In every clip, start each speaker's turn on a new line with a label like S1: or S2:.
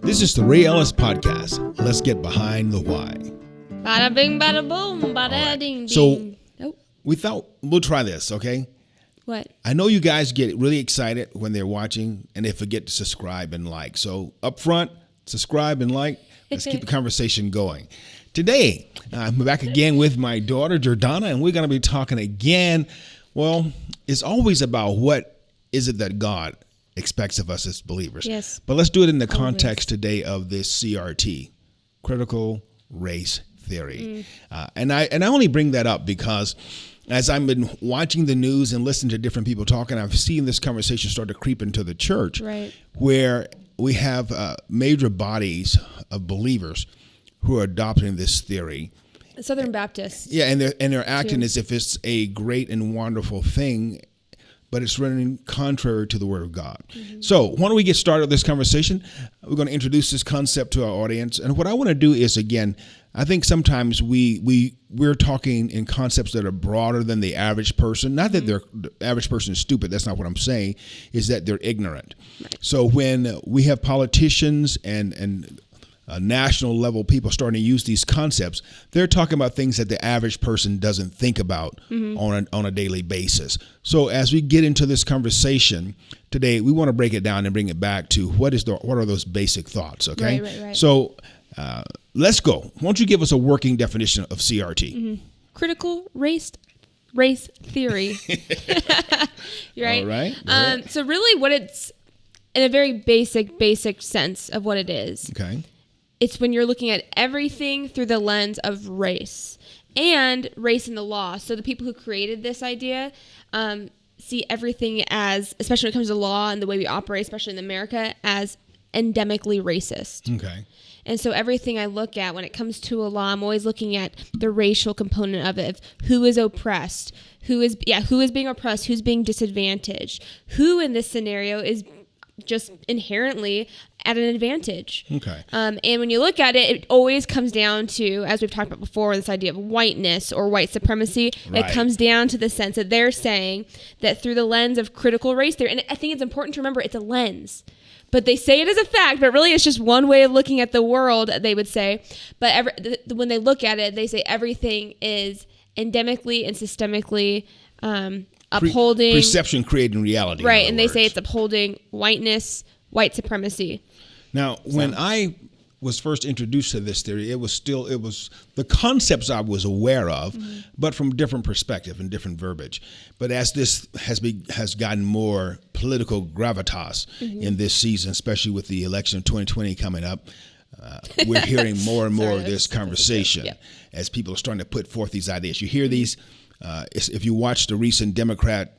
S1: This is the Ray Ellis Podcast. Let's get behind the why.
S2: Bada bing, bada boom, bada ding, ding.
S1: So
S2: Oh,
S1: we thought we'll try this, okay?
S2: what?
S1: I know you guys get really excited when they're watching and they forget to subscribe and like. So up front, subscribe and like. Let's keep the conversation going. Today, I'm back again with my daughter, GerDonna, and we're going to be talking again. Well, it's always about what is it that God expects of us as believers.
S2: Yes.
S1: But let's do it in the context today of this CRT, critical race theory. And I only bring that up because as I've been watching the news and listening to different people talking, I've seen this conversation start to creep into the church,
S2: Right.
S1: where we have major bodies of believers who are adopting this theory.
S2: Southern Baptists.
S1: Yeah, and they're acting as if it's a great and wonderful thing, but it's running contrary to the Word of God. So why don't we get started with this conversation? We're going to introduce this concept to our audience. And what I want to do is, again, I think sometimes we're talking in concepts that are broader than the average person. Not that the average person is stupid. That's not what I'm saying. Is that they're ignorant. Right. So when we have politicians and national level people starting to use these concepts, they're talking about things that the average person doesn't think about on a daily basis. So as we get into this conversation today, we want to break it down and bring it back to what are those basic thoughts, okay?
S2: Right.
S1: So let's go. Why don't you give us a working definition of CRT?
S2: Critical race theory. You're right.
S1: All right.
S2: So really what it's, in a very basic sense of what it is.
S1: Okay.
S2: It's when you're looking at everything through the lens of race and race in the law. So the people who created this idea see everything as, especially when it comes to law and the way we operate, especially in America, as endemically racist.
S1: Okay.
S2: And so everything I look at when it comes to a law, I'm always looking at the racial component of it, of who is oppressed, who is being oppressed, who's being disadvantaged, who in this scenario is just inherently at an advantage.
S1: Okay.
S2: And when you look at it, it always comes down to, as we've talked about before, this idea of whiteness or white supremacy.
S1: Right.
S2: It comes down to the sense that they're saying that through the lens of critical race theory, and I think it's important to remember it's a lens. But they say it as a fact, but really it's just one way of looking at the world, they would say. But when they look at it, they say everything is endemically and systemically upholding
S1: perception creating reality.
S2: Right, and they say it's upholding whiteness, white supremacy.
S1: Now, when I was first introduced to this theory, it was the concepts I was aware of, but from different perspective and different verbiage. But as this has gotten more political gravitas in this season, especially with the election of 2020 coming up, we're hearing more and more of this conversation as people are starting to put forth these ideas. You hear these. If you watch the recent Democrat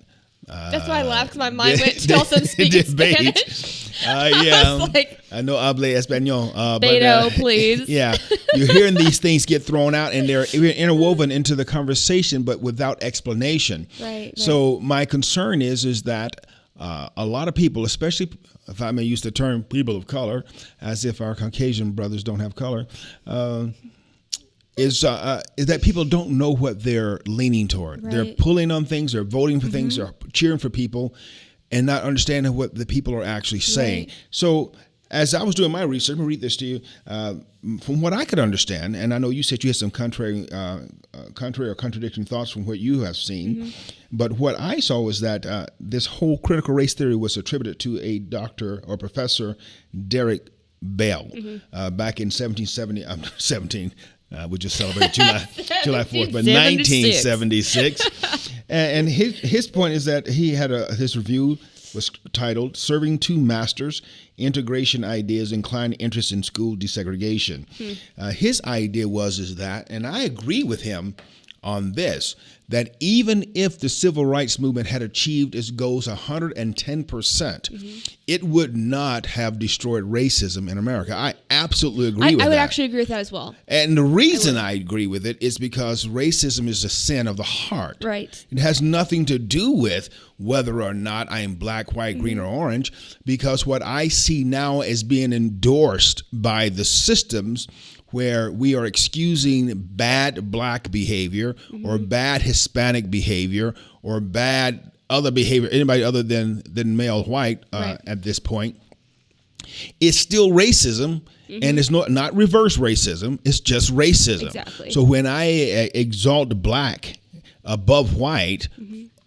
S2: that's why I laughed, because my mind went to also speak Spanish.
S1: Yeah,
S2: like,
S1: I know habla español.
S2: Beto, please.
S1: Yeah, you're hearing these things get thrown out, and they're interwoven into the conversation, but without explanation.
S2: Right.
S1: So my concern is that a lot of people, especially if I may use the term people of color, as if our Caucasian brothers don't have color, is that people don't know what they're leaning toward. Right. They're pulling on things, they're voting for things, they're cheering for people, and not understanding what the people are actually saying. Right. So as I was doing my research, let me read this to you. From what I could understand, and I know you said you had some contrary or contradicting thoughts from what you have seen, but what I saw was that this whole critical race theory was attributed to a doctor or professor, Derrick Bell, back in 1770. We just celebrated July 4th, but 1976. And his point is that he had his review was titled "Serving Two Masters: Integration Ideas Incline Interest in School Desegregation." His idea is that, and I agree with him on this, that even if the civil rights movement had achieved its goals 110%, it would not have destroyed racism in America. I absolutely agree with that.
S2: I would actually agree with that as well.
S1: And the reason I agree with it is because racism is a sin of the heart.
S2: Right.
S1: It has nothing to do with whether or not I am black, white, green, or orange, because what I see now as being endorsed by the systems where we are excusing bad black behavior or bad Hispanic behavior or bad other behavior, anybody other than male white at this point, it's still racism. And it's not reverse racism. It's just racism.
S2: Exactly.
S1: So when I exalt black above white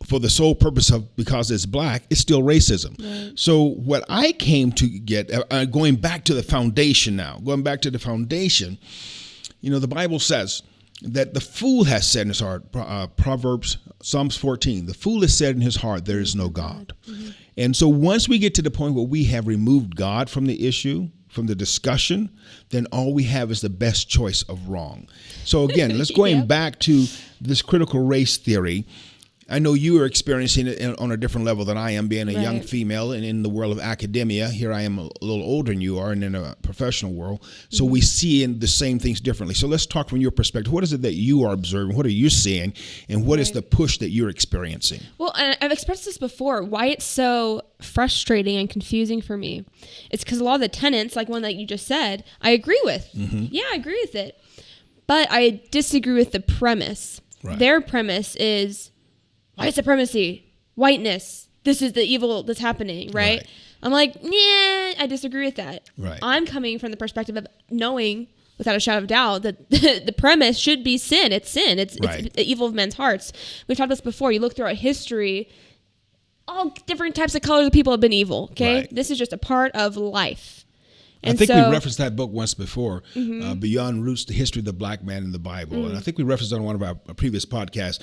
S1: for the sole purpose of because it's black, it's still racism. Right. So what I came to get, going back to the foundation, the Bible says that the fool has said in his heart, Proverbs, Psalms 14, the fool has said in his heart, there is no God. And so once we get to the point where we have removed God from the issue, from the discussion, then all we have is the best choice of wrong. So again, let's going back to this critical race theory. I know you are experiencing it on a different level than I am, being a young female and in the world of academia. Here I am a little older than you are and in a professional world. So we see the same things differently. So let's talk from your perspective. What is it that you are observing? What are you seeing? And what is the push that you're experiencing? Well,
S2: I've expressed this before, why it's so frustrating and confusing for me. It's because a lot of the tenets, like one that you just said, I agree with. Yeah, I agree with it. But I disagree with the premise. Right. Their premise is white supremacy, whiteness, this is the evil that's happening, right? I'm like, I disagree with that. Right. I'm coming from the perspective of knowing, without a shadow of doubt, that the premise should be sin. It's sin. It's the evil of men's hearts. We've talked about this before. You look throughout history, all different types of colors of people have been evil, okay? Right. This is just a part of life. And
S1: I think we referenced that book once before, Beyond Roots, the History of the Black Man in the Bible. And I think we referenced it on one of our previous podcasts.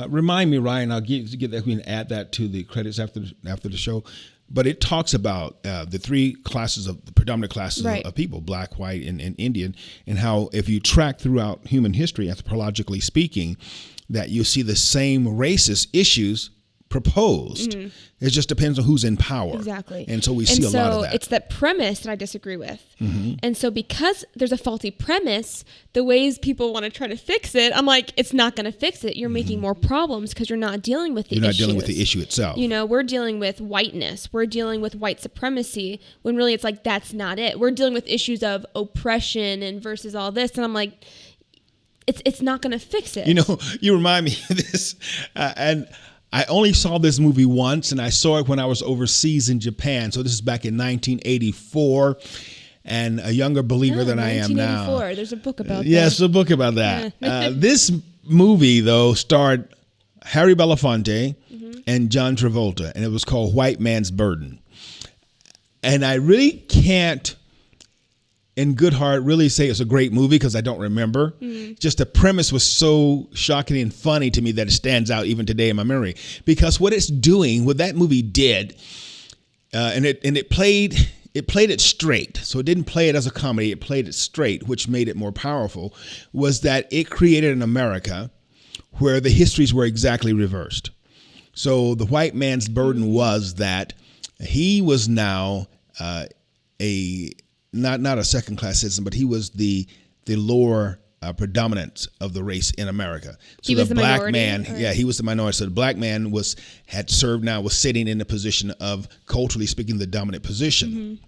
S1: Remind me, Ryan, I'll get that. We can add that to the credits after the show. But it talks about the three classes of the predominant classes of people, black, white, and Indian, and how if you track throughout human history, anthropologically speaking, that you see the same racist issues proposed. It just depends on who's in power. Exactly. And so we see a lot of that.
S2: It's that premise that I disagree with. And so because there's a faulty premise, the ways people want to try to fix it, I'm like, it's not going to fix it. You're making more problems because you're not dealing with the issue.
S1: You're not dealing with the issue itself.
S2: We're dealing with whiteness. We're dealing with white supremacy when really it's like, that's not it. We're dealing with issues of oppression and versus all this. And I'm like, it's not going to fix it.
S1: You remind me of this. And I only saw this movie once, and I saw it when I was overseas in Japan. So this is back in 1984, and a younger believer than I am now.
S2: 1984. There's a book about that.
S1: Yes, a book about that. This movie, though, starred Harry Belafonte and John Travolta, and it was called White Man's Burden. And I really can't, in good heart, really say it's a great movie because I don't remember. Just the premise was so shocking and funny to me that it stands out even today in my memory. Because what it's doing, what that movie did, and it played it straight. So it didn't play it as a comedy. It played it straight, which made it more powerful. Was that it created an America where the histories were exactly reversed. So the white man's burden was that he was now not a second-class citizen, but he was the lower predominance of the race in America. So the black man, he was the minority. So the black man was sitting in the position of, culturally speaking, the dominant position.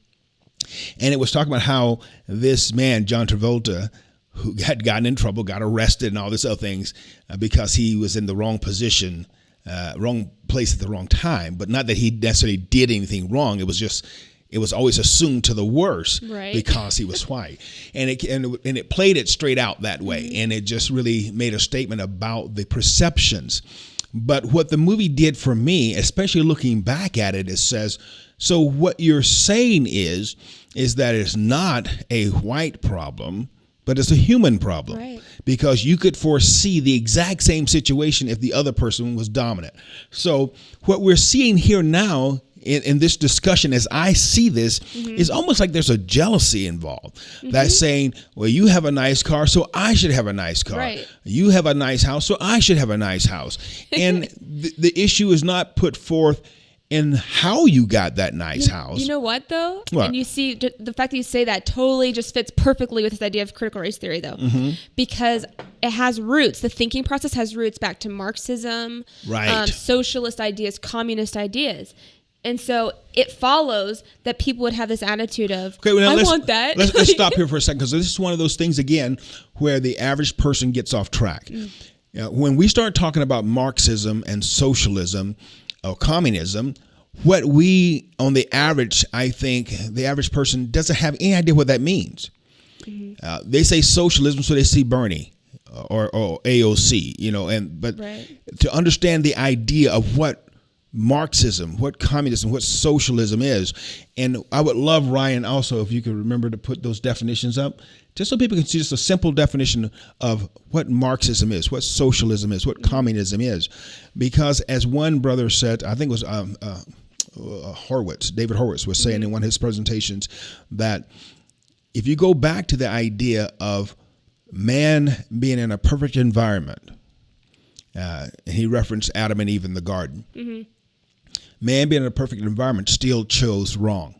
S1: And it was talking about how this man, John Travolta, who had gotten in trouble, got arrested and all this other things because he was in the wrong position, wrong place at the wrong time. But not that he necessarily did anything wrong. It was always assumed to the worst because he was white. And it played it straight out that way. And it just really made a statement about the perceptions. But what the movie did for me, especially looking back at it, says, so what you're saying is that it's not a white problem, but it's a human problem. Right. Because you could foresee the exact same situation if the other person was dominant. So what we're seeing here now in this discussion, as I see this, is almost like there's a jealousy involved. That's saying, well, you have a nice car, so I should have a nice car. Right. You have a nice house, so I should have a nice house. And the issue is not put forth in how you got that nice house.
S2: You know what, though?
S1: What?
S2: And you see, the fact that you say that totally just fits perfectly with this idea of critical race theory, though. Because it has roots. The thinking process has roots back to Marxism, socialist ideas, communist ideas. And so it follows that people would have this attitude of, I want that.
S1: Let's stop here for a second, because this is one of those things, again, where the average person gets off track. When we start talking about Marxism and socialism or communism, what we, on the average, I think the average person doesn't have any idea what that means. They say socialism, so they see Bernie or AOC, but to understand the idea of what Marxism, what communism, what socialism is. And I would love, Ryan, also, if you could remember to put those definitions up, just so people can see just a simple definition of what Marxism is, what socialism is, what communism is. Because as one brother said, I think it was David Horowitz was saying in one of his presentations, that if you go back to the idea of man being in a perfect environment, and he referenced Adam and Eve in the garden, man being in a perfect environment still chose wrong.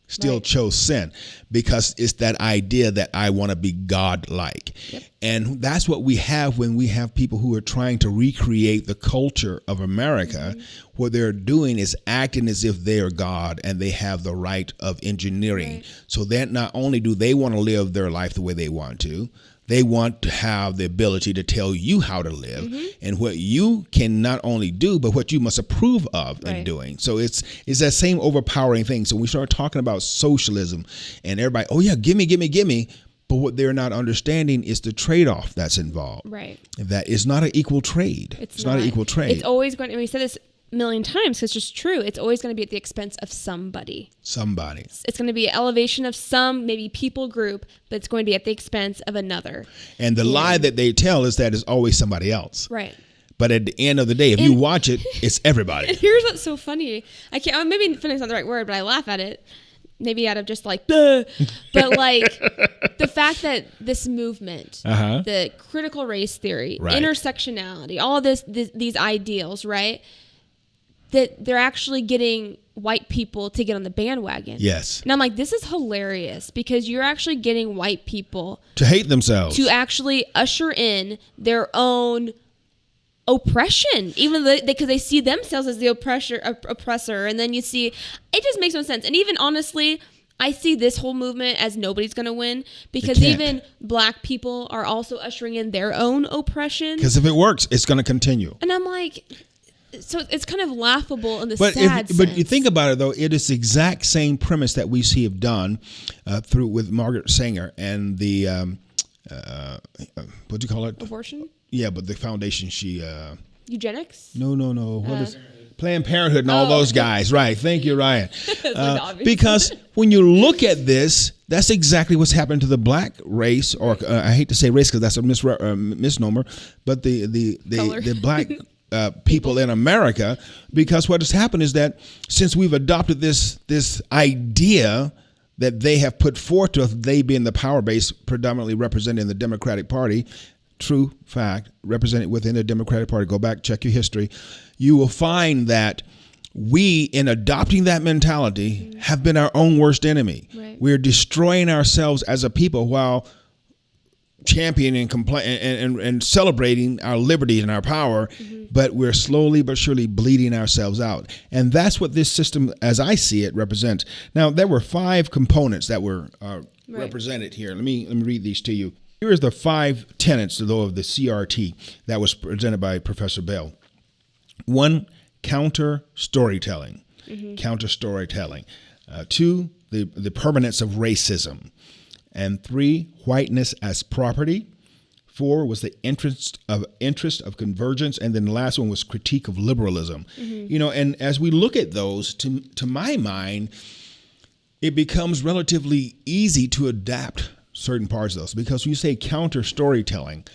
S1: Still chose sin, because it's that idea that I want to be God-like. And that's what we have when we have people who are trying to recreate the culture of America. What they're doing is acting as if they are God and they have the right of engineering. So that not only do they want to live their life the way they want to, they want to have the ability to tell you how to live and what you can not only do, but what you must approve of in doing. So it's that same overpowering thing. So we start talking about socialism and everybody, oh yeah, give me. But what they're not understanding is the trade-off that's involved. That is not an equal trade. It's not an equal trade.
S2: It's always going to, we said this a million times, it's just true. It's always going to be at the expense of somebody. It's going to be an elevation of some, maybe people group, but it's going to be at the expense of another.
S1: And the lie that they tell is that it's always somebody else. But at the end of the day, if you watch it, it's everybody.
S2: And here's what's so funny. I can't, maybe funny is not the right word, but I laugh at it. Maybe out of just like, duh. But like the fact that this movement, the critical race theory, intersectionality, all of these ideals, right? That they're actually getting white people to get on the bandwagon. And I'm like, this is hilarious, because you're actually getting white people
S1: to hate themselves,
S2: to actually usher in their own oppression, even because they see themselves as the oppressor. And then you see, it just makes no sense. And even honestly, I see this whole movement as nobody's going to win, because even black people are also ushering in their own oppression.
S1: Because if it works, it's going to continue.
S2: And I'm like, so it's kind of laughable in the sad sense.
S1: But you think about it, though, it is the exact same premise that we see have done through with Margaret Sanger and the, what do you call it?
S2: Abortion?
S1: Yeah, but the foundation she...
S2: Eugenics?
S1: No. What is Planned Parenthood and all those guys. Right. Thank you, Ryan. Because when you look at this, that's exactly what's happened to the black race, or I hate to say race because that's a misnomer, but the black people in America, because what has happened is that since we've adopted this idea that they have put forth to us, they being the power base predominantly representing the Democratic Party, true fact, represented within the Democratic Party, go back, check your history, you will find that we, in adopting that mentality, have been our own worst enemy. We're destroying ourselves as a people while championing and celebrating our liberty and our power, but we're slowly but surely bleeding ourselves out. And that's what this system, as I see it, represents. Now, there were 5 components that were represented here. Let me read these to you. Here is the 5 tenets, though, of the CRT that was presented by Professor Bell. 1, counter storytelling. 2, the permanence of racism. And 3, whiteness as property. 4 was the interest of convergence. And then the last one was critique of liberalism. And as we look at those, to my mind, it becomes relatively easy to adapt certain parts of those, because when you say counter storytelling,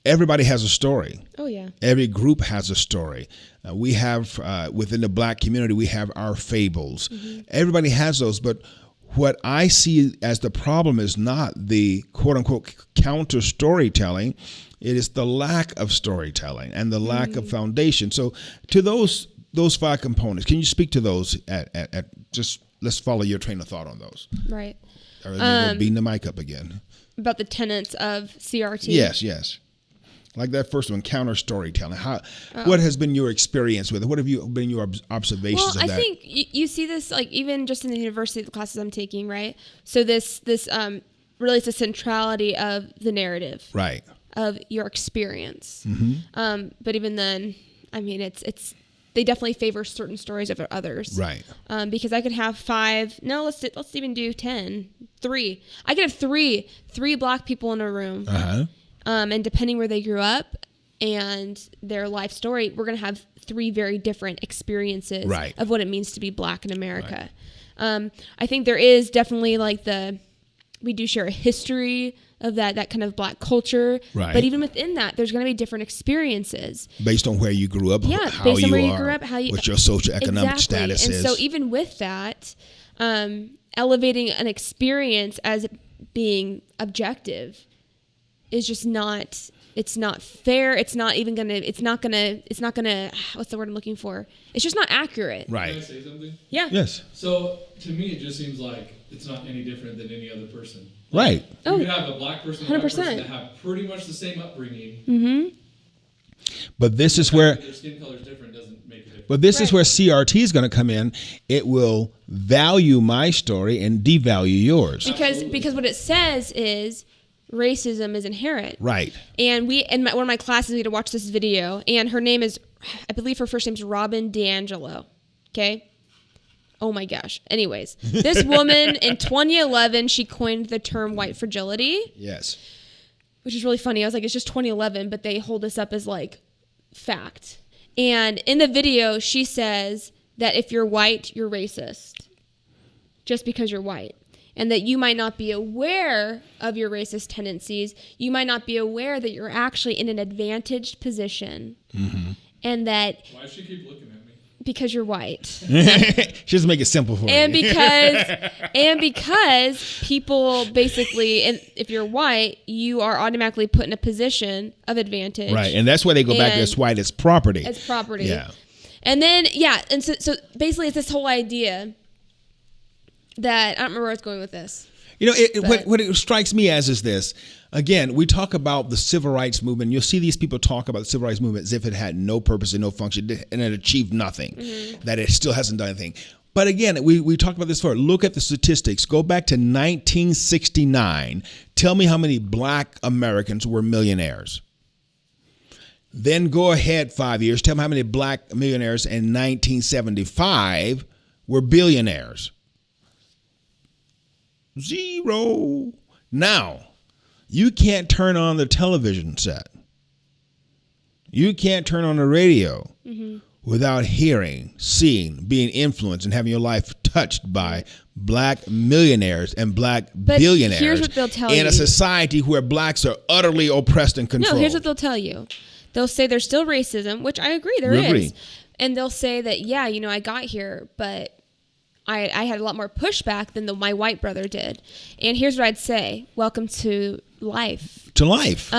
S1: everybody has a story.
S2: Oh yeah.
S1: Every group has a story. We have within the black community, we have our fables. Everybody has those, but what I see as the problem is not the quote unquote counter storytelling. It is the lack of storytelling and the lack of foundation. So to those 5 components, can you speak to those at just, let's follow your train of thought on those.
S2: Right.
S1: Or we'll beating the mic up again.
S2: About the tenets of CRT.
S1: Yes. Like that first one, counter storytelling. What has been your experience with it? What have been your observations of that?
S2: I think you see this, like, even just in the university, the classes I'm taking, right? So this really is the centrality of the narrative. Right. Of your experience. But even then, I mean, it's they definitely favor certain stories over others.
S1: Right.
S2: Because I could have 5. No, let's even do 10. 3. I could have three black people in a room.
S1: Uh-huh.
S2: And depending where they grew up and their life story, we're going to have 3 very different experiences of what it means to be black in America. Right. I think there is definitely like we do share a history of that kind of black culture. Right. But even within that, there's going to be different experiences.
S1: Based on where you grew up, how
S2: based on
S1: you
S2: where
S1: are,
S2: you grew up,
S1: what your socioeconomic status is.
S2: And so even with that, elevating an experience as being objective is just not, it's not fair. It's not gonna, what's the word I'm looking for? It's just not accurate.
S1: Right.
S3: Can I say something?
S2: Yeah.
S1: Yes.
S3: So to me, it just seems like it's not any different than any other person.
S1: Right.
S3: You could have a black person and a white person that have pretty much the same upbringing.
S2: Mm-hmm.
S1: But this is where
S3: their skin color is different doesn't make a difference.
S1: But this is where CRT is going to come in. It will value my story and devalue yours.
S2: Because what it says is racism is inherent.
S1: Right.
S2: And one of my classes, we had to watch this video, and her name is, I believe her first name is Robin DiAngelo. Okay? Oh my gosh. Anyways, this woman in 2011, she coined the term white fragility.
S1: Yes.
S2: Which is really funny. I was like, it's just 2011, but they hold this up as like fact. And in the video, she says that if you're white, you're racist. Just because you're white. And that you might not be aware of your racist tendencies. You might not be aware that you're actually in an advantaged position. Mm-hmm. And that...
S3: Why does she keep looking at me?
S2: Because you're white.
S1: She doesn't make it simple for
S2: and
S1: you.
S2: Because people basically, and if you're white, you are automatically put in a position of advantage.
S1: Right, and that's why they go back to this white as property.
S2: As property.
S1: Yeah.
S2: And then, and so basically it's this whole idea that, I don't remember where I was going with this.
S1: You know, what it strikes me as is this. Again, we talk about the civil rights movement. You'll see these people talk about the civil rights movement as if it had no purpose and no function and it achieved nothing, that it still hasn't done anything. But again, we talked about this before. Look at the statistics. Go back to 1969. Tell me how many black Americans were millionaires. Then go ahead 5 years. Tell me how many black millionaires in 1975 were billionaires. 0. Now, you can't turn on the television set. You can't turn on the radio without hearing, seeing, being influenced, and having your life touched by black millionaires and black billionaires.
S2: Here's what they'll tell you.
S1: In a society where blacks are utterly oppressed and controlled.
S2: No, here's what they'll tell you. They'll say there's still racism, which I agree there is. And they'll say that, I got here, but I had a lot more pushback than my white brother did. And here's what I'd say. Welcome to life.
S1: To life.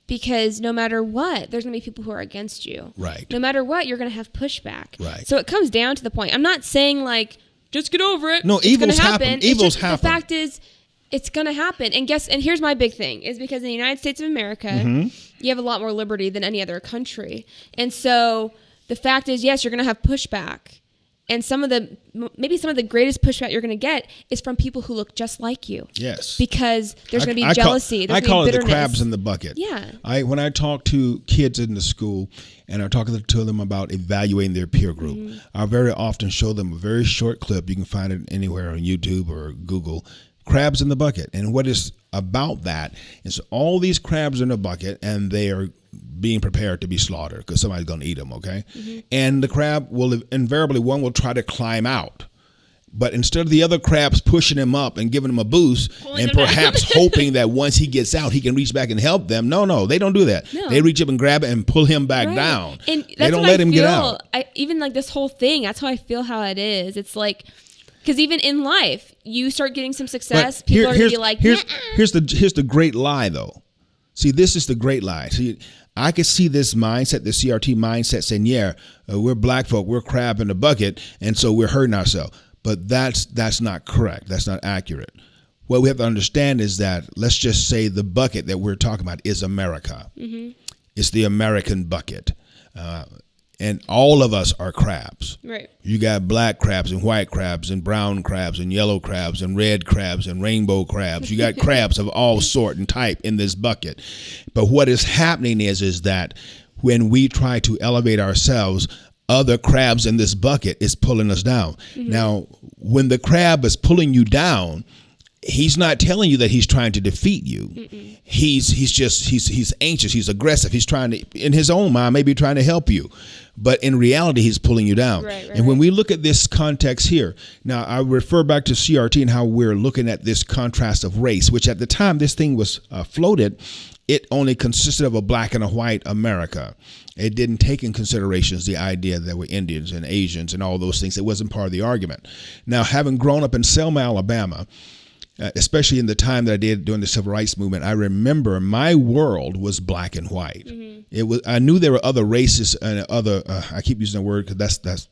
S2: Because no matter what, there's going to be people who are against you.
S1: Right.
S2: No matter what, you're going to have pushback.
S1: Right.
S2: So it comes down to the point. I'm not saying just get over it.
S1: No, evil's happen. Evil's happen.
S2: The fact is, it's going to happen. And here's my big thing, is because in the United States of America, you have a lot more liberty than any other country. And so the fact is, yes, you're going to have pushback. And maybe some of the greatest pushback you're going to get is from people who look just like you.
S1: Yes.
S2: Because there's going to be jealousy.
S1: I call it the crabs in the bucket.
S2: Yeah.
S1: When I talk to kids in the school and I talk to them about evaluating their peer group, I very often show them a very short clip. You can find it anywhere on YouTube or Google. Crabs in the bucket. And what is about that is all these crabs in a bucket, and they are being prepared to be slaughtered because somebody's going to eat them, okay? And the crab will invariably, one will try to climb out. But instead of the other crabs pushing him up and giving him a boost and perhaps hoping that once he gets out, he can reach back and help them. No, they don't do that. No. They reach up and grab it and pull him back down.
S2: And
S1: they don't let him get out.
S2: Even this whole thing, that's how I feel how it is. It's like, because even in life, you start getting some success, people are going to be like,
S1: here's the great lie, though. See, this is the great lie. See, I could see this mindset, the CRT mindset saying, we're black folk, we're crab in the bucket, and so we're hurting ourselves. But that's not correct. That's not accurate. What we have to understand is that, let's just say the bucket that we're talking about is America. It's the American bucket. And all of us are crabs.
S2: Right.
S1: You got black crabs and white crabs and brown crabs and yellow crabs and red crabs and rainbow crabs. You got crabs of all sort and type in this bucket. But what is happening is that when we try to elevate ourselves, other crabs in this bucket is pulling us down. Now, when the crab is pulling you down, he's not telling you that he's trying to defeat you. He's anxious. He's aggressive. He's trying to, in his own mind, maybe trying to help you. But in reality, he's pulling you down. And when we look at this context here, now I refer back to CRT and how we're looking at this contrast of race, which at the time this thing was floated, it only consisted of a black and a white America. It didn't take in considerations the idea that there were Indians and Asians and all those things. It wasn't part of the argument. Now, having grown up in Selma, Alabama, especially in the time that I did during the Civil Rights Movement, I remember my world was black and white. It was. I knew there were other races and other. I keep using the word because that's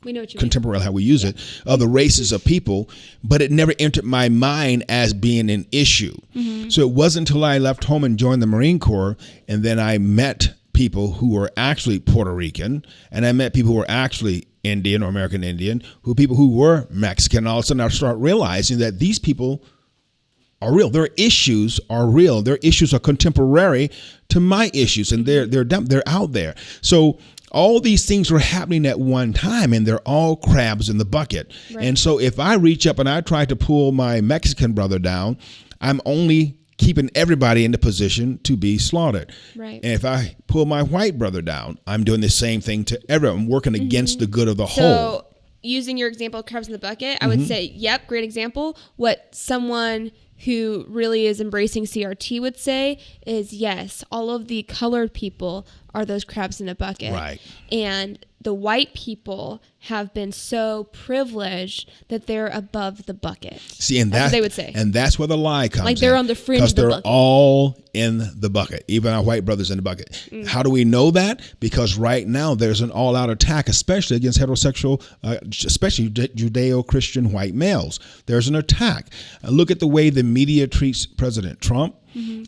S2: we know what you
S1: contemporary how we use it. Other races of people, but it never entered my mind as being an issue. So it wasn't until I left home and joined the Marine Corps, and then I met people who were actually Puerto Rican, and I met people who were actually Indian or American Indian, people who were Mexican. All of a sudden I start realizing that these people are real. Their issues are real. Their issues are contemporary to my issues, and they're out there. So all these things were happening at one time, and they're all crabs in the bucket. And so if I reach up and I try to pull my Mexican brother down, I'm only keeping everybody in the position to be slaughtered. And if I pull my white brother down, I'm doing the same thing to everyone. I'm working against the good of the whole.
S2: So using your example of crabs in the bucket, I would say, yep, great example. What someone who really is embracing CRT would say is, yes, all of the colored people are those crabs in a bucket. And the white people have been so privileged that they're above the bucket.
S1: See, and
S2: that's what they would say.
S1: And that's where the lie comes in.
S2: Like they're on the fringe of the bucket.
S1: Because they're all in the bucket, even our white brothers in the bucket. How do we know that? Because right now there's an all-out attack, especially against heterosexual, especially Judeo-Christian white males. There's an attack. Look at the way the media treats President Trump.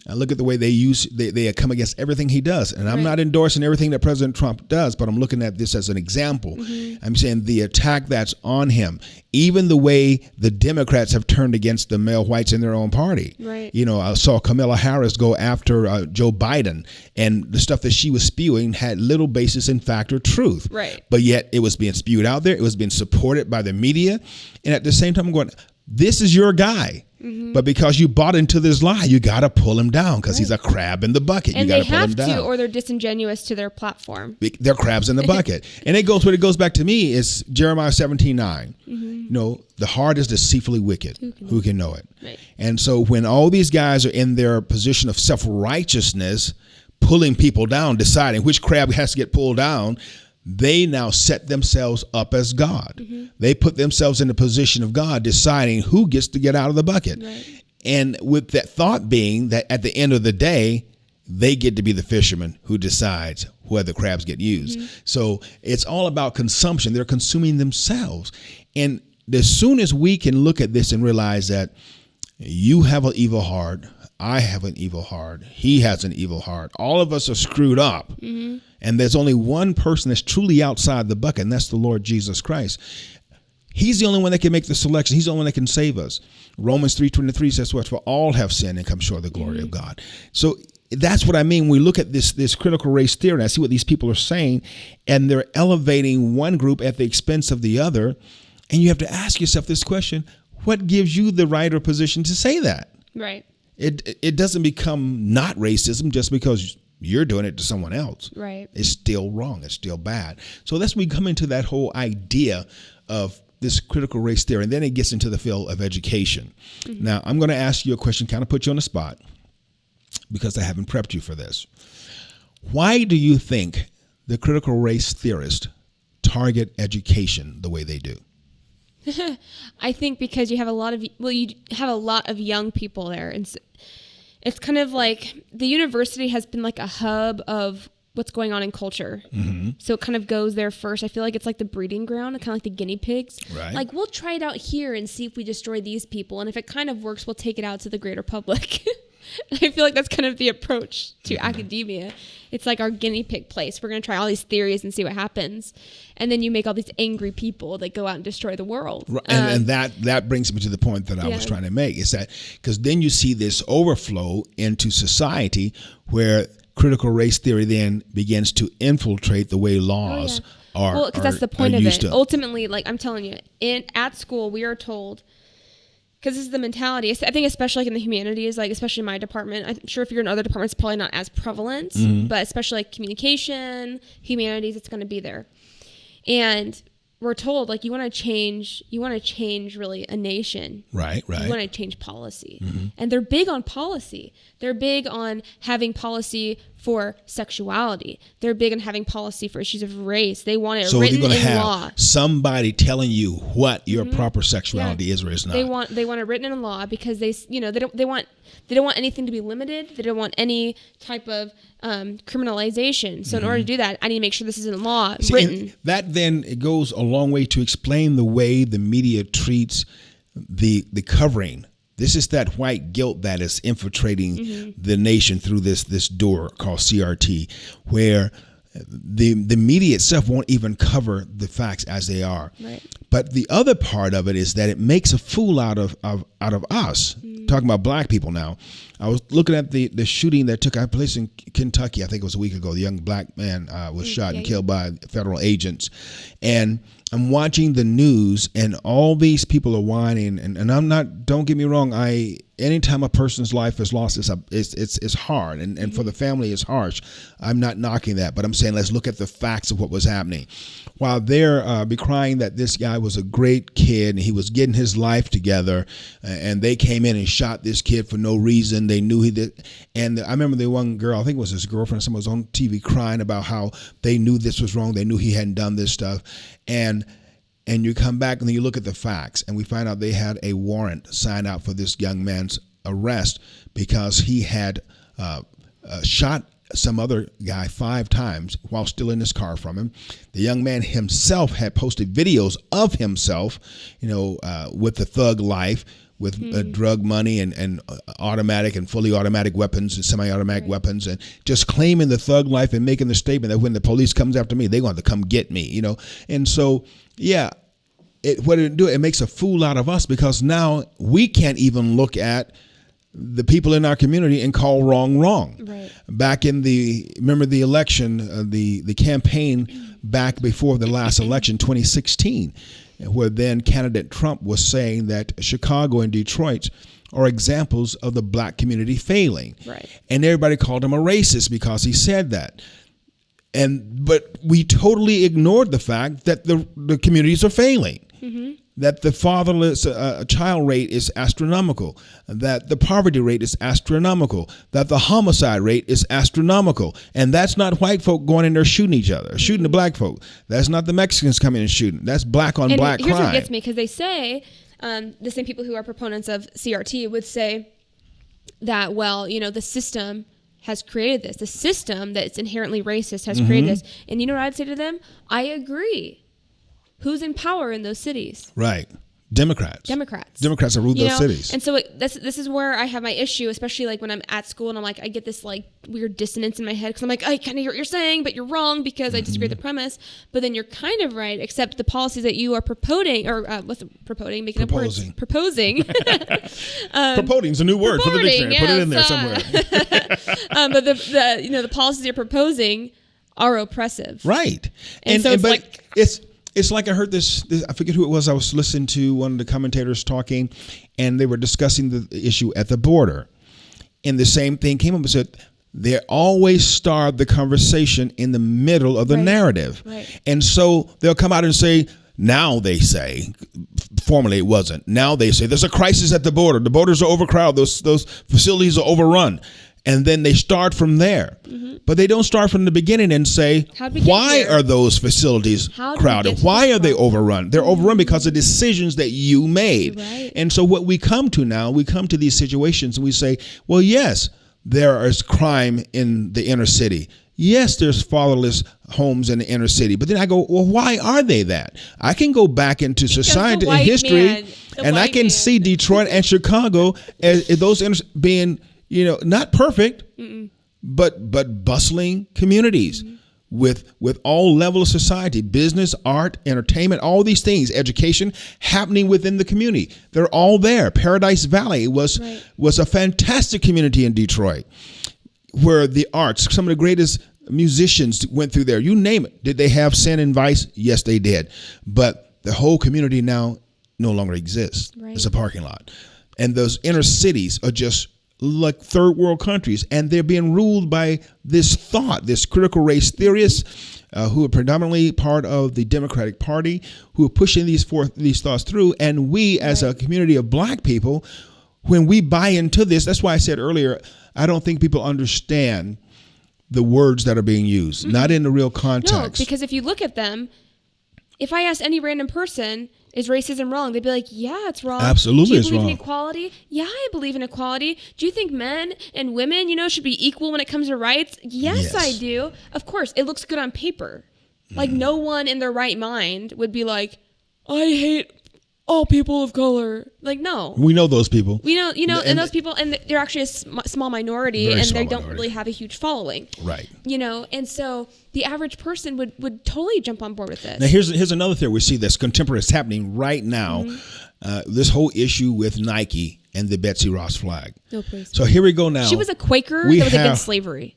S1: Look at the way they come against everything he does. And I'm not endorsing everything that President Trump does, but I'm looking at this as an example. I'm saying the attack that's on him, even the way the Democrats have turned against the male whites in their own party. You know, I saw Kamala Harris go after Joe Biden, and the stuff that she was spewing had little basis in fact or truth. But yet it was being spewed out there. It was being supported by the media. And at the same time, I'm going, this is your guy. But because you bought into this lie, you got to pull him down because he's a crab in the bucket.
S2: And
S1: you got
S2: they
S1: to pull him
S2: have
S1: down.
S2: to, or they're disingenuous to their platform.
S1: They're crabs in the bucket. And it goes back to me is Jeremiah 17:9. You know, the heart is deceitfully wicked. Who can know it? And so when all these guys are in their position of self-righteousness, pulling people down, deciding which crab has to get pulled down, they now set themselves up as God. They put themselves in the position of God, deciding who gets to get out of the bucket. And with that thought being that at the end of the day, they get to be the fisherman who decides where the crabs get used. So it's all about consumption. They're consuming themselves. And as soon as we can look at this and realize that you have an evil heart, I have an evil heart, he has an evil heart, all of us are screwed up. And there's only one person that's truly outside the bucket, and that's the Lord Jesus Christ. He's the only one that can make the selection. He's the only one that can save us. Romans 3:23 says, "For all have sinned and come short of the glory of God." So that's what I mean when we look at this critical race theory, and I see what these people are saying, and they're elevating one group at the expense of the other. And you have to ask yourself this question: what gives you the right or position to say that? It doesn't become not racism just because you're doing it to someone else. It's still wrong. It's still bad. So that's when we come into that whole idea of this critical race theory, and then it gets into the field of education. Now, I'm going to ask you a question, kind of put you on the spot, because I haven't prepped you for this. Why do you think the critical race theorists target education the way they do?
S2: I think because you have a lot of young people there, and it's kind of like the university has been like a hub of what's going on in culture. So it kind of goes there first. I feel like it's like the breeding ground, kind of like the guinea pigs. Like, we'll try it out here and see if we destroy these people, and if it kind of works, we'll take it out to the greater public. I feel like that's kind of the approach to academia. It's like our guinea pig place. We're going to try all these theories and see what happens. And then you make all these angry people that go out and destroy the world.
S1: And that brings me to the point that I was trying to make, is that because then you see this overflow into society where critical race theory then begins to infiltrate the way laws are.
S2: Well, because that's the point of it.
S1: To.
S2: Ultimately, like I'm telling you, at school we are told, because this is the mentality. I think especially like in the humanities, like especially in my department. I'm sure if you're in other departments, it's probably not as prevalent, but especially like communication, humanities, it's going to be there. And we're told, like, you want to change really a nation.
S1: Right.
S2: You want to change policy. And they're big on policy. They're big on having policy for sexuality. They're big on having policy for issues of race. They want it written in
S1: have
S2: law.
S1: Somebody telling you what your proper sexuality is or is not.
S2: They want it written in law because they don't want anything to be limited. They don't want any type of criminalization. So in order to do that, I need to make sure this is in law written.
S1: That then it goes a long way to explain the way the media treats the covering. This is that white guilt that is infiltrating the nation through this door called CRT, where the media itself won't even cover the facts as they are.
S2: Right.
S1: But the other part of it is that it makes a fool out of us. Talking about black people now. I was looking at the shooting that took place in Kentucky. I think it was a week ago. The young black man was shot and killed by federal agents. And I'm watching the news and all these people are whining. And I'm not, don't get me wrong. Anytime a person's life is lost, it's hard. And for the family, it's harsh. I'm not knocking that, but I'm saying let's look at the facts of what was happening. While they're decrying that this guy was a great kid and he was getting his life together, and they came in and shot this kid for no reason. They knew he did. And I remember the one girl, I think it was his girlfriend, someone was on TV crying about how they knew this was wrong. They knew he hadn't done this stuff. And you come back and then you look at the facts and we find out they had a warrant signed out for this young man's arrest because he had shot some other guy 5 times while still in his car from him. The young man himself had posted videos of himself, with the thug life, with drug money and automatic and fully automatic weapons and semi-automatic weapons, and just claiming the thug life and making the statement that when the police comes after me, they're going to come get me, And so, what it do? It makes a fool out of us because now we can't even look at the people in our community and call wrong. Right. Back in remember the election, the campaign back before the last election, 2016, where then candidate Trump was saying that Chicago and Detroit are examples of the black community failing.
S2: Right.
S1: And everybody called him a racist because he said that. But we totally ignored the fact that the communities are failing. That the fatherless child rate is astronomical, that the poverty rate is astronomical, that the homicide rate is astronomical. And that's not white folk going in there shooting each other, shooting the black folk. That's not the Mexicans coming and shooting. That's black on black crime.
S2: Here's what gets me, because they say, the same people who are proponents of CRT would say that, the system has created this. The system that's inherently racist has created this. And you know what I'd say to them? I agree. Who's in power in those cities?
S1: Right. Democrats that rule those cities.
S2: And so this is where I have my issue, especially like when I'm at school and I'm like, I get this like weird dissonance in my head because I'm like, I kind of hear what you're saying, but you're wrong because I disagree with the premise. But then you're kind of right, except the policies that you are proposing. Proposing. Proposing
S1: is a new word for the dictionary. Put it in there somewhere.
S2: But the policies you're proposing are oppressive.
S1: Right.
S2: And so
S1: it's like I heard this, I forget who it was. I was listening to one of the commentators talking, and they were discussing the issue at the border. And the same thing came up and said, they always start the conversation in the middle of the narrative.
S2: Right.
S1: And so they'll come out and say, now they say, formerly it wasn't, now they say there's a crisis at the border. The borders are overcrowded. Those facilities are overrun. And then they start from there. But they don't start from the beginning and say, why are those facilities crowded? Why are they overrun? They're overrun because of decisions that you made.
S2: Right.
S1: And so what we come to now, we come to these situations and we say, well, yes, there is crime in the inner city. Yes, there's fatherless homes in the inner city. But then I go, well, why are they that? I can go back into society and history, and I can see Detroit and Chicago as those being, not perfect, but bustling communities with all levels of society, business, art, entertainment, all these things, education happening within the community. They're all there. Paradise Valley was a fantastic community in Detroit, where the arts, some of the greatest musicians went through there. You name it. Did they have sin and vice? Yes, they did. But the whole community now no longer exists.
S2: Right.
S1: It's a parking lot. And those inner cities are just like third world countries, and they're being ruled by this thought, this critical race theorists who are predominantly part of the Democratic Party, who are pushing these thoughts through. And we, as a community of black people, when we buy into this, that's why I said earlier, I don't think people understand the words that are being used, not in the real context.
S2: No, because if you look at them, if I asked any random person, is racism wrong? They'd be like, yeah, it's wrong.
S1: Absolutely, it's wrong.
S2: Do you believe in equality? Yeah, I believe in equality. Do you think men and women, should be equal when it comes to rights? Yes, I do. Of course, it looks good on paper. Like, no one in their right mind would be like, I hate all people of color. Like, no.
S1: We know those people.
S2: We know, and those people, and they're actually a small minority, and they don't really have a huge following.
S1: Right.
S2: And so the average person would totally jump on board with this.
S1: Now, here's another thing we see that's contemporary. It's happening right now. This whole issue with Nike and the Betsy Ross flag.
S2: No, please.
S1: So here we go now.
S2: She was a Quaker that was against slavery.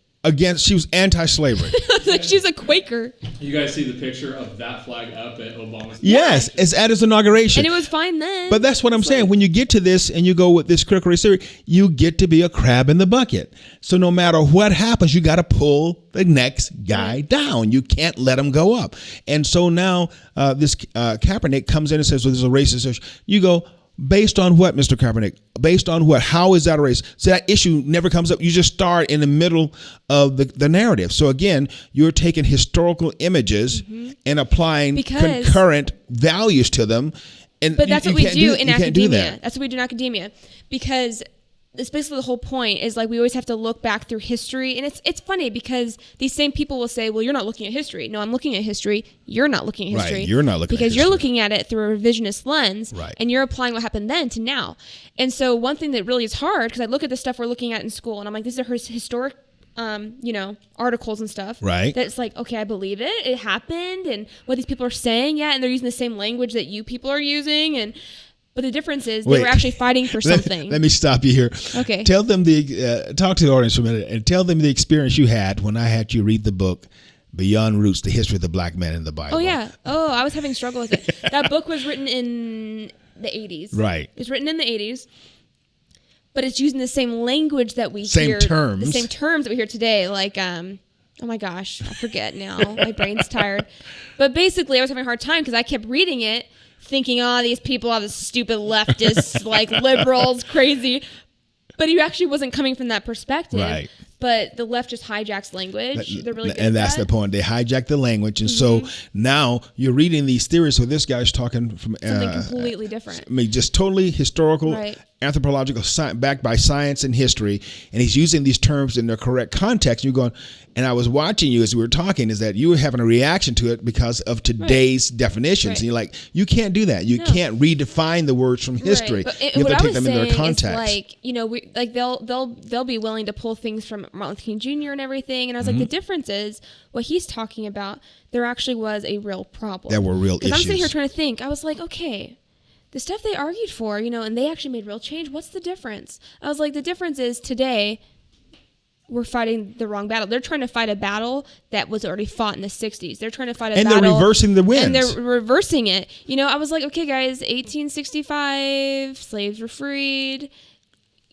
S1: She was anti-slavery.
S2: Like, she's a Quaker.
S3: You guys see the picture of that flag up at Obama's?
S1: Yes, it's at his inauguration.
S2: And it was fine then.
S1: But that's what I'm saying. When you get to this and you go with this critical race theory, you get to be a crab in the bucket. So no matter what happens, you got to pull the next guy down. You can't let him go up. And so now this Kaepernick comes in and says, well, this is a racist issue. You go, based on what, Mr. Kaepernick? Based on what? How is that a race? So that issue never comes up. You just start in the middle of the narrative. So again, you're taking historical images and applying concurrent values to them.
S2: But that's what we do in academia. That's what we do in academia. Because it's basically the whole point is, like, we always have to look back through history. And it's funny because these same people will say, well, you're not looking at history. No, I'm looking at history. You're not looking at history.
S1: Right, you're not looking at history.
S2: Because you're looking at it through a revisionist lens.
S1: Right.
S2: And you're applying what happened then to now. And so one thing that really is hard, because I look at the stuff we're looking at in school, and I'm like, these are historic articles and stuff.
S1: Right.
S2: That's like, okay, I believe it. It happened. And what these people are saying, and they're using the same language that you people are using. But the difference is they were actually fighting for something.
S1: Let me stop you here.
S2: Okay.
S1: Tell them talk to the audience for a minute and tell them the experience you had when I had you read the book Beyond Roots, The History of the Black Man in the Bible.
S2: Oh, yeah. Oh, I was having struggle with it. That book was written in the 80s.
S1: Right.
S2: It's written in the 80s. But it's using the same language that we
S1: hear.
S2: The same terms that we hear today. Like, oh my gosh, I forget now. My brain's tired. But basically, I was having a hard time because I kept reading it, thinking, these people are the stupid leftists, like liberals, crazy. But he actually wasn't coming from that perspective. Right. But the left just hijacks language. They're really good
S1: and that's
S2: that.
S1: The point. They hijack the language. And so now you're reading these theories. So this guy's talking from
S2: something completely different.
S1: I mean, just totally historical, anthropological, backed by science and history. And he's using these terms in their correct context. And you're going, and I was watching you as we were talking, is that you were having a reaction to it because of today's definitions. And you're like, you can't do that. You can't redefine the words from history.
S2: But
S1: you have to take them in their context.
S2: Like, they'll be willing to pull things from Martin Luther King Jr. and everything. And I was like, the difference is what he's talking about, there actually was a real problem.
S1: There were real issues.
S2: I'm sitting here trying to think. I was like, okay, the stuff they argued for, and they actually made real change. What's the difference? I was like, the difference is today we're fighting the wrong battle. They're trying to fight a battle that was already fought in the 60s. They're trying to fight a battle.
S1: And they're reversing the wins.
S2: And they're reversing it. I was like, okay, guys, 1865, slaves were freed.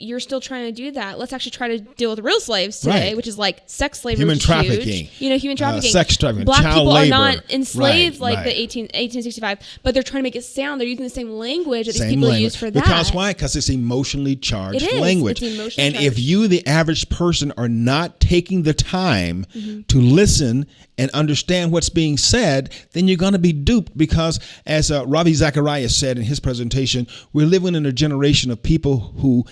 S2: You're still trying to do that. Let's actually try to deal with real slaves today, which is like sex slavery,
S1: human trafficking,
S2: human trafficking,
S1: sex trafficking,
S2: black
S1: child
S2: people
S1: labor.
S2: are not enslaved like the 1865, but they're trying to make it sound. They're using the same language that these people use for that.
S1: Because why? Because it's emotionally charged language.
S2: It's emotionally charged.
S1: If you, the average person, are not taking the time to listen and understand what's being said, then you're going to be duped. Because as Ravi Zacharias said in his presentation, we're living in a generation of people who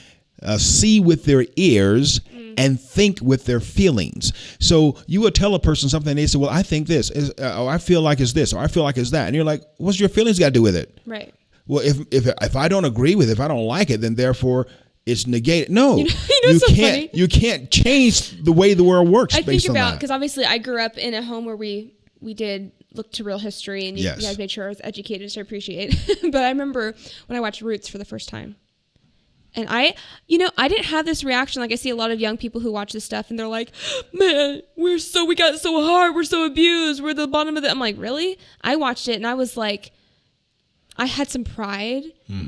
S1: see with their ears and think with their feelings. So you would tell a person something and they say, well, I think this, or I feel like it's this, or I feel like it's that. And you're like, what's your feelings got to do with it?
S2: Right.
S1: Well, if I don't agree with it, if I don't like it, then therefore it's negated. No, you can't change the way the world works.
S2: I think about, because obviously I grew up in a home where we did look to real history, and you guys made sure I was educated, so I appreciate. But I remember when I watched Roots for the first time. And I didn't have this reaction. Like I see a lot of young people who watch this stuff and they're like, man, we got it so hard. We're so abused. We're the bottom of the, I'm like, really? I watched it and I was like, I had some pride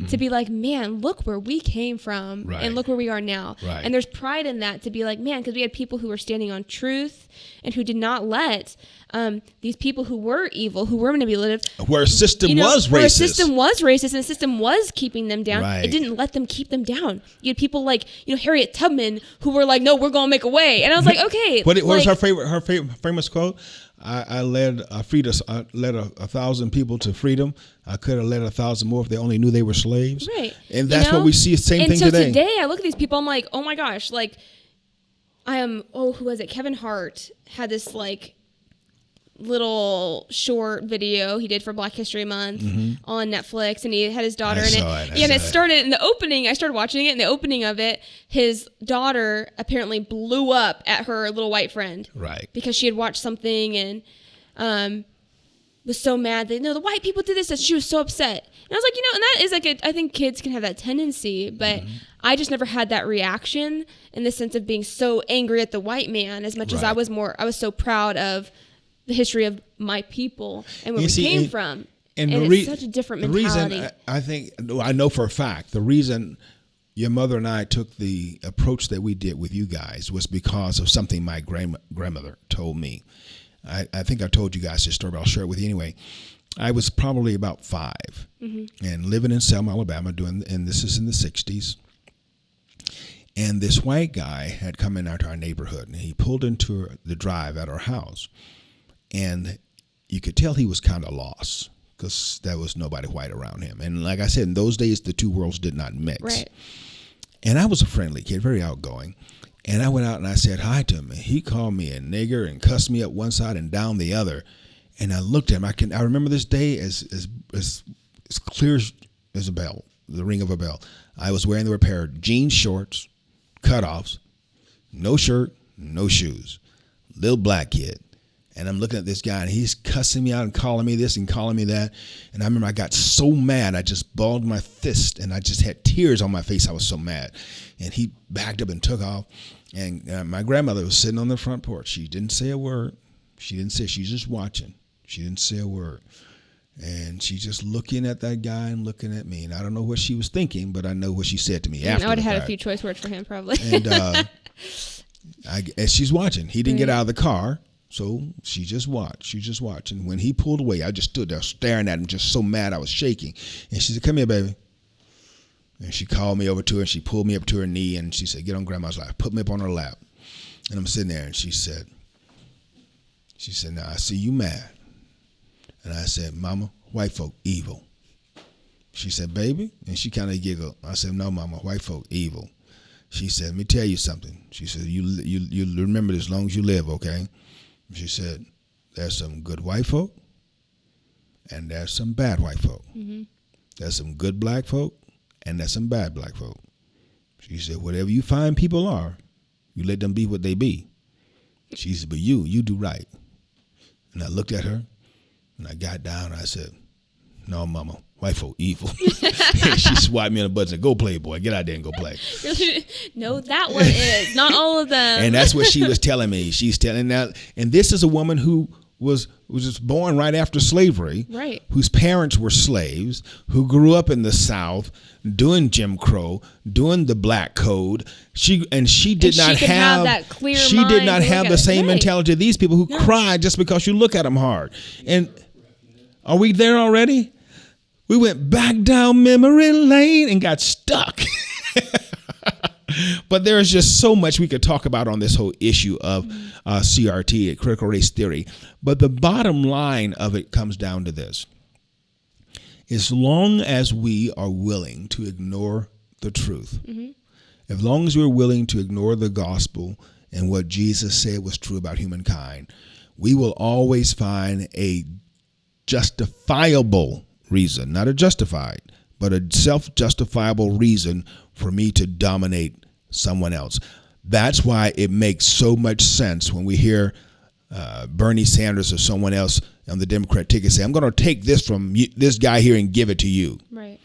S2: to be like, man, look where we came from and look where we are now.
S1: Right.
S2: And there's pride in that to be like, man, because we had people who were standing on truth and who did not let these people who were evil, who were manipulative.
S1: Where a system was racist.
S2: Where a system was racist and the system was keeping them down.
S1: Right.
S2: It didn't let them keep them down. You had people like, Harriet Tubman who were like, no, we're going to make a way. And I was like, okay.
S1: What was her famous quote? I led 1,000 people to freedom. I could have led 1,000 more if they only knew they were slaves.
S2: Right.
S1: And that's what we see. Same thing today.
S2: And so today I look at these people, I'm like, oh my gosh, like who was it? Kevin Hart had this like little short video he did for Black History Month on Netflix, and he had his daughter in it. And it started in the opening. I started watching it. In the opening of it, his daughter apparently blew up at her little white friend,
S1: right?
S2: Because she had watched something and was so mad that the white people did this. That she was so upset. And I was like, and that is like I think kids can have that tendency, but I just never had that reaction in the sense of being so angry at the white man as much as I was so proud of the history of my people and where we came from. And it's such a different mentality.
S1: The reason I know for a fact, the reason your mother and I took the approach that we did with you guys was because of something my grandmother told me. I think I told you guys this story, but I'll share it with you anyway. I was probably about 5 and living in Selma, Alabama, and this is in the 60s. And this white guy had come into our neighborhood, and he pulled into the drive at our house. And you could tell he was kind of lost because there was nobody white around him. And like I said, in those days, the two worlds did not mix.
S2: Right.
S1: And I was a friendly kid, very outgoing. And I went out and I said hi to him. And he called me a nigger and cussed me up one side and down the other. And I looked at him. I remember this day as clear as a bell, the ring of a bell. I was wearing a pair of jean shorts, cutoffs, no shirt, no shoes. Little black kid. And I'm looking at this guy, and he's cussing me out and calling me this and calling me that. And I remember I got so mad, I just balled my fist, and I just had tears on my face. I was so mad. And he backed up and took off. And my grandmother was sitting on the front porch. She didn't say a word. She's just watching. She didn't say a word. And she's just looking at that guy and looking at me. And I don't know what she was thinking, but I know what she said to me after.
S2: I would have had a few choice words for him, probably.
S1: And as she's watching, he didn't get out of the car. So she just watched. And when he pulled away, I just stood there staring at him, just so mad I was shaking. And she said, come here, baby. And she called me over to her, and she pulled me up to her knee, and she said, get on Grandma's lap. Put me up on her lap. And I'm sitting there, and she said, now I see you mad. And I said, Mama, white folk evil. She said, baby? And she kind of giggled. I said, no, Mama, white folk evil. She said, let me tell you something. She said, you remember this as long as you live, okay? She said, there's some good white folk and there's some bad white folk. There's some good black folk and there's some bad black folk. She said, whatever you find people are, you let them be what they be. She said, but you do right. And I looked at her and I got down and I said, no, Mama, white folk evil. She swiped me on the butt and said, go play, boy. Get out there and go play.
S2: No, that one is. Not all of them.
S1: And that's what she was telling me. She's telling that. And this is a woman who was just born right after slavery.
S2: Right.
S1: Whose parents were slaves, who grew up in the South, doing Jim Crow, doing the Black Code. She did not have
S2: that clear
S1: She
S2: mind
S1: did not
S2: to
S1: have
S2: look
S1: the
S2: at
S1: same
S2: it.
S1: mentality of these people who cry just because you look at them hard. And are we there already? We went back down memory lane and got stuck. But there's just so much we could talk about on this whole issue of CRT, critical race theory. But the bottom line of it comes down to this. As long as we are willing to ignore the truth, as long as we're willing to ignore the gospel and what Jesus said was true about humankind, we will always find a justifiable reason, not a justified, but a self-justifiable reason for me to dominate someone else. That's why it makes so much sense when we hear Bernie Sanders or someone else on the Democrat ticket say, I'm going to take this from this guy here and give it to you.
S2: Right.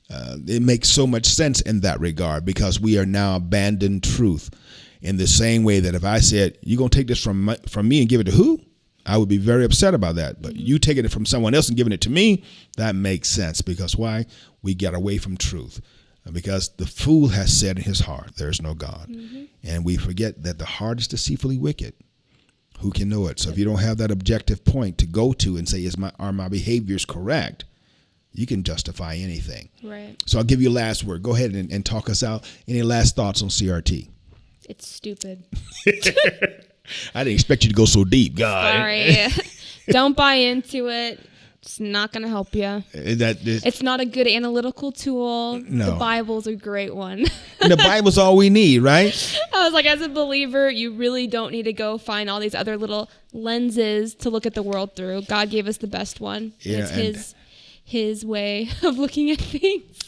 S1: It makes so much sense in that regard because we are now abandoned truth in the same way that if I said, you're going to take this from me and give it to who? I would be very upset about that. But you taking it from someone else and giving it to me, that makes sense. Because why? We get away from truth. Because the fool has said in his heart, there's no God. And we forget that the heart is deceitfully wicked. Who can know it? So if you don't have that objective point to go to and say, are my behaviors correct? You can justify anything.
S2: Right.
S1: So I'll give you a last word. Go ahead and talk us out. Any last thoughts on CRT?
S2: It's stupid.
S1: I didn't expect you to go so deep, God.
S2: Sorry. Don't buy into it. It's not going to help you. It's not a good analytical tool.
S1: No.
S2: The Bible's a great one.
S1: The Bible's all we need, right?
S2: I was like, as a believer, you really don't need to go find all these other little lenses to look at the world through. God gave us the best one.
S1: Yeah,
S2: it's his way of looking at things.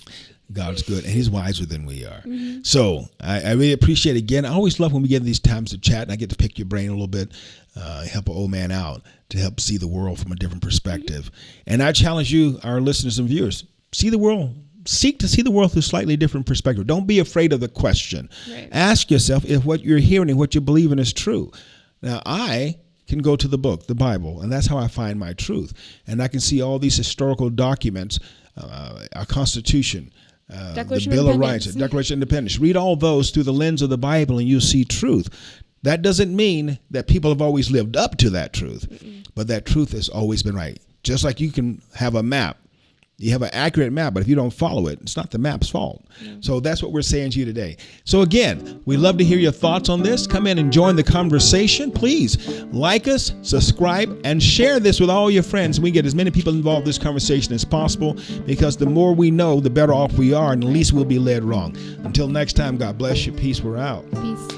S1: God's good, and he's wiser than we are. So I really appreciate it. Again, I always love when we get these times to chat, and I get to pick your brain a little bit, help an old man out to help see the world from a different perspective. And I challenge you, our listeners and viewers, see the world. Seek to see the world through a slightly different perspective. Don't be afraid of the question.
S2: Right.
S1: Ask yourself if what you're hearing and what you believe in is true. Now, I can go to the book, the Bible, and that's how I find my truth. And I can see all these historical documents, our Constitution, the Bill of Rights, the Declaration of Independence. Read all those through the lens of the Bible and you'll see truth. That doesn't mean that people have always lived up to that truth, but that truth has always been right. Just like you can have a map. You have an accurate map, but if you don't follow it, it's not the map's fault. So that's what we're saying to you today. So again, we love to hear your thoughts on this. Come in and join the conversation. Please like us, subscribe, and share this with all your friends. We get as many people involved in this conversation as possible because the more we know, the better off we are, and the least we'll be led wrong. Until next time, God bless you. Peace. We're out.
S2: Peace.